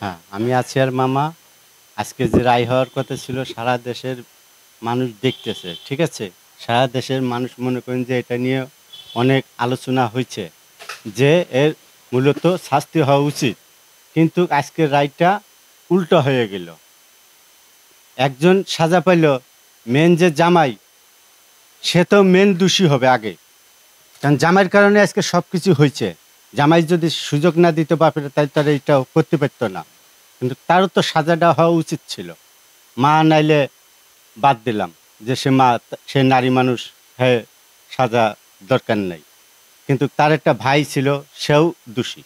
হ্যাঁ, আমি আসিয়ার মামা। আজকে যে রায় হওয়ার কথা ছিল সারা দেশের মানুষ দেখতেছে, ঠিক আছে? সারা দেশের মানুষ মনে করেন যে এটা নিয়ে অনেক আলোচনা হয়েছে যে এর মূলত শাস্তি হওয়া উচিত, কিন্তু আজকের রায়টা উল্টো হয়ে গেল। একজন সাজা পাইল, মেন যে জামাই সে তো মেন দোষী হবে আগে, কারণ জামাইয়ের কারণে আজকে সব কিছু হয়েছে। জামাই যদি সুযোগ না দিতে পারে তাই তারা এটা করতে পারতো না, কিন্তু তারও তো সাজাটা হওয়া উচিত ছিল। মা নাইলে বাদ দিলাম যে সে মা, সে নারী মানুষ, হ্যাঁ সাজা দরকার নাই, কিন্তু তার একটা ভাই ছিল সেও দোষী।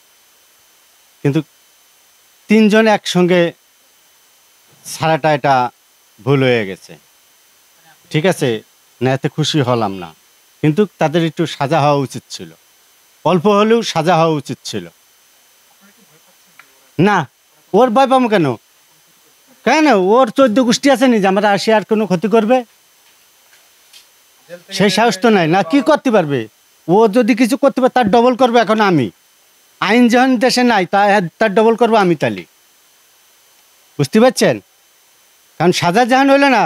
কিন্তু তিনজন একসঙ্গে ছাড়াটা এটা ভুল হয়ে গেছে, ঠিক আছে? না এতে খুশি হলাম না, কিন্তু তাদের একটু সাজা হওয়া উচিত ছিল, অল্প হলেও সাজা হওয়া উচিত ছিল। না, ওর ভয় পাবো কেন? কেন ওর 14 গোষ্ঠী আছে নি যে আমরা আসি আর কোনো ক্ষতি করবে? সেই সাহস তো নাই, না কি করতে পারবে? ও যদি কিছু করতে পারে তার ডবল করবে। এখন আমি আইন যখন দেশে নাই তার ডবল করবো আমি, তালি বুঝতে পারছেন? কারণ সাজা যখন হইলো না,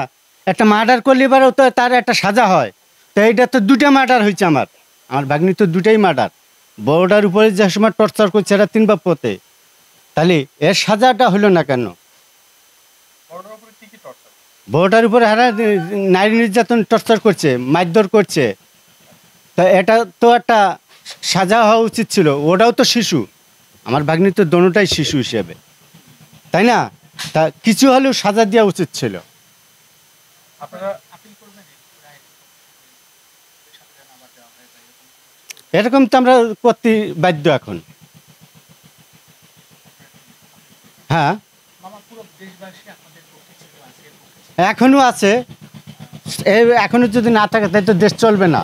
একটা মার্ডার করলে এবারেও তো তার একটা সাজা হয়। তো এইটা তো 2টা মার্ডার হয়েছে আমার ভাগ্নি তো 2টাই মার্ডার। বড়টার উপরে যে সময় টর্চার করছে এরা 3 বাপ পথে, তাহলে এর সাজাটা হইলো না কেন? বড়টার উপরে হারা নারী নির্যাতন টর্চার করছে, মারধর করছে, তা এটা তো একটা সাজা হওয়া উচিত ছিল। ওটাও তো শিশু, আমার ভাগ্নি তো দোনোটাই শিশু হিসেবে, তাই না? তা কিছু হলেও সাজা দেওয়া উচিত ছিল। এরকম তো আমরা করতে বাধ্য এখন। হ্যাঁ, এখনো আছে। এখনো যদি না থাকে তাহলে তো দেশ চলবে না,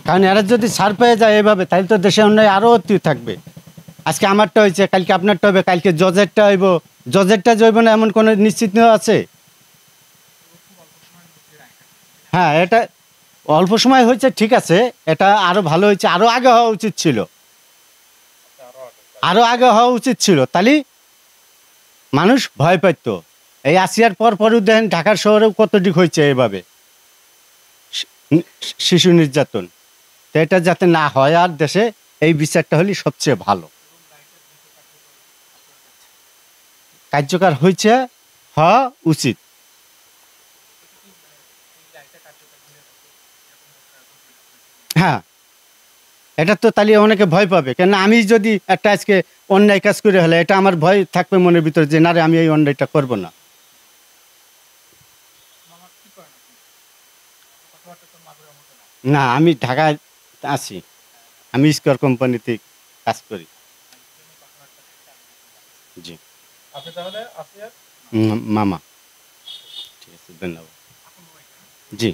কারণ এরা যদি ছাড় পেয়ে যায় এভাবে তাহলে তো দেশে অন্যায় আরও অতি থাকবে। আজকে আমারটা হয়েছে, কালকে আপনারটা হবে, কালকে জজেরটা হইব। জজেরটা জইব না এমন কোনো নিশ্চিত আছে? হ্যাঁ, এটা অল্প সময় হয়েছে, ঠিক আছে, এটা আরো ভালো হয়েছে, আরো আগে হওয়া উচিত ছিল, আরো আগে হওয়া উচিত ছিল। তাহলে মানুষ ভয় পাইতো। এই আসিয়ার পরও দেখেন ঢাকার শহরেও কত দিক হয়েছে এভাবে শিশু নির্যাতন। তো এটা যাতে না হয় আর দেশে, এই বিচারটা হলে সবচেয়ে ভালো। কার্যকর হয়েছে, হওয়া উচিত। হ্যাঁ, এটা তো তাহলে অনেকে ভয় পাবে, কেন আমি যদি একটা আজকে অন্যায় কাজ করে হলে এটা আমার ভয় থাকবে মনের ভিতরে যে না রে আমি এই অন্যায়টা করব না। না, আমি ঢাকায় আছি, আমি স্কয়ার কোম্পানিতে কাজ করি। জি, মামা। ঠিক আছে, ধন্যবাদ। জি।